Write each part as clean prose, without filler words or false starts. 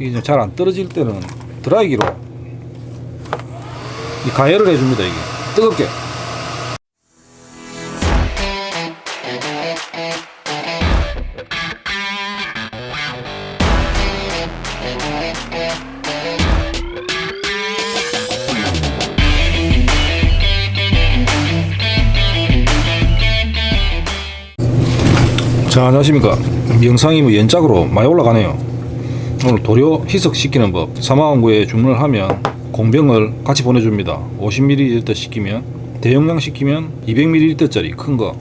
이게 좀 잘 안 떨어질 때는 드라이기로 이 가열을 해줍니다. 이게 뜨겁게. 자, 안녕하십니까. 영상이 뭐 연작으로 많이 올라가네요. 오늘 도료 희석시키는 법. 사마원구에 주문을 하면 공병을 같이 보내줍니다. 50ml 시키면, 대용량 시키면 200ml 짜리 큰 거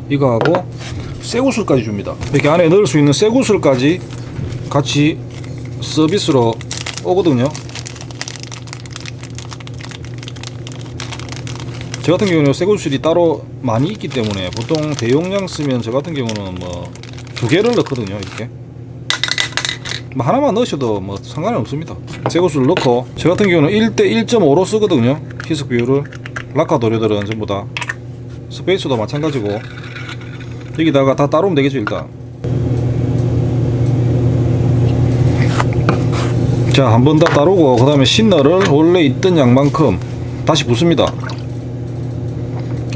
이거 하고 쇠구슬까지 줍니다. 이렇게 안에 넣을 수 있는 쇠구슬까지 같이 서비스로 오거든요. 저 같은 경우는 쇠구슬이 따로 많이 있기 때문에 보통 대용량 쓰면 저 같은 경우는 뭐 2개를 넣거든요. 이렇게 뭐 하나만 넣으셔도 뭐 상관이 없습니다. 쇠구슬을 넣고 저 같은 경우는 1대 1.5로 쓰거든요. 희석 비율을. 락카 도료들은 전부 다 스페이스도 마찬가지고 여기다가 다 따르면 되겠죠. 일단 자, 한 번 다 따르고 그 다음에 신너를 원래 있던 양만큼 다시 붓습니다.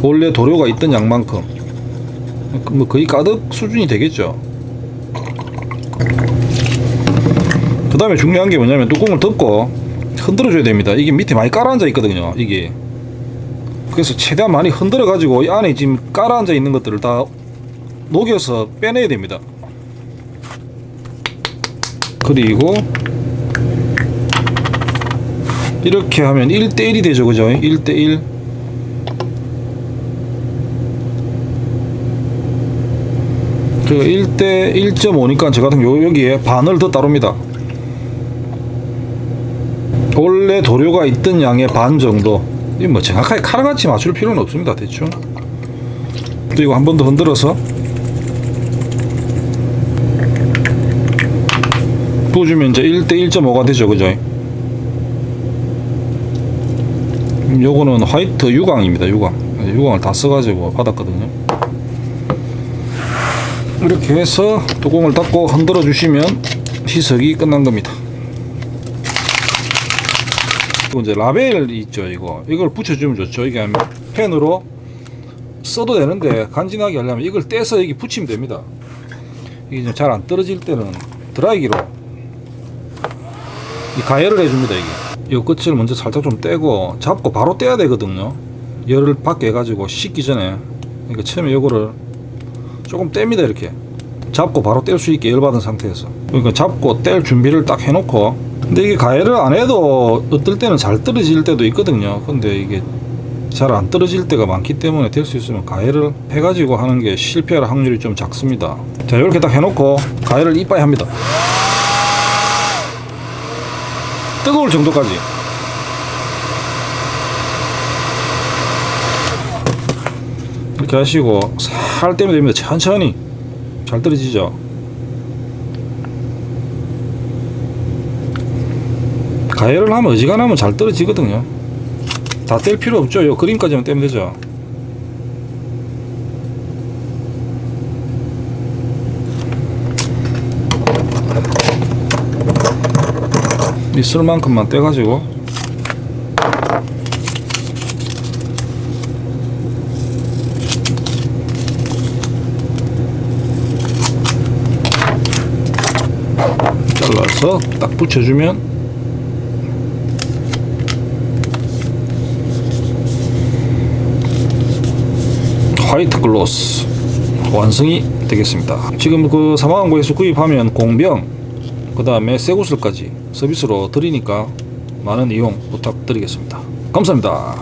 원래 도료가 있던 양만큼 뭐 거의 가득 수준이 되겠죠. 그 다음에 중요한 게 뭐냐면 뚜껑을 덮고 흔들어 줘야 됩니다. 이게 밑에 많이 깔아앉아 있거든요. 이게 그래서 최대한 많이 흔들어 가지고 이 안에 지금 깔아앉아 있는 것들을 다 녹여서 빼내야 됩니다. 그리고 이렇게 하면 1대1이 되죠. 그죠? 1대1. 그 1대 1.5니까 저 같은 경우 여기에 반을 더 따릅니다. 원래 도료가 있던 양의 반 정도. 이 뭐 정확하게 칼같이 맞출 필요는 없습니다. 대충. 그리고 한 번 더 흔들어서 부어주면 이제 1대 1.5가 되죠. 그죠? 요거는 화이트 유광입니다. 유광을 다 써가지고 받았거든요. 이렇게 해서 뚜껑을 닫고 흔들어 주시면 희석이 끝난 겁니다. 그리고 이제 라벨이 있죠. 이걸 붙여주면 좋죠. 이게 펜으로 써도 되는데 간지나게 하려면 이걸 떼서 여기 붙이면 됩니다. 이게 좀 잘 안 떨어질 때는 드라이기로 이 가열을 해줍니다. 이게 이 끝을 먼저 살짝 좀 떼고 잡고 바로 떼야 되거든요. 열을 받게 해가지고 식기 전에. 그러니까 처음에 이거를 조금 뗍니다. 이렇게 잡고 바로 뗄 수 있게 열받은 상태에서. 그러니까 잡고 뗄 준비를 딱 해놓고. 근데 이게 가열을 안 해도 어떨 때는 잘 떨어질 때도 있거든요. 근데 이게 잘 안 떨어질 때가 많기 때문에 될 수 있으면 가열을 해가지고 하는 게 실패할 확률이 좀 작습니다. 자, 이렇게 딱 해놓고 가열을 이빠이 합니다. 뜨거울 정도까지. 이렇게 하시고 살 떼면 됩니다. 천천히. 잘 떨어지죠. 가열을 하면 어지간하면 잘 떨어지거든요. 다 뗄 필요 없죠. 요 그림까지만 떼면 되죠. 있을 만큼만 떼가지고 잘라서 딱 붙여주면 화이트 글로스 완성이 되겠습니다. 지금 그 사마원구에서 구입하면 공병 그 다음에 쇠구슬까지 서비스로 드리니까 많은 이용 부탁드리겠습니다. 감사합니다.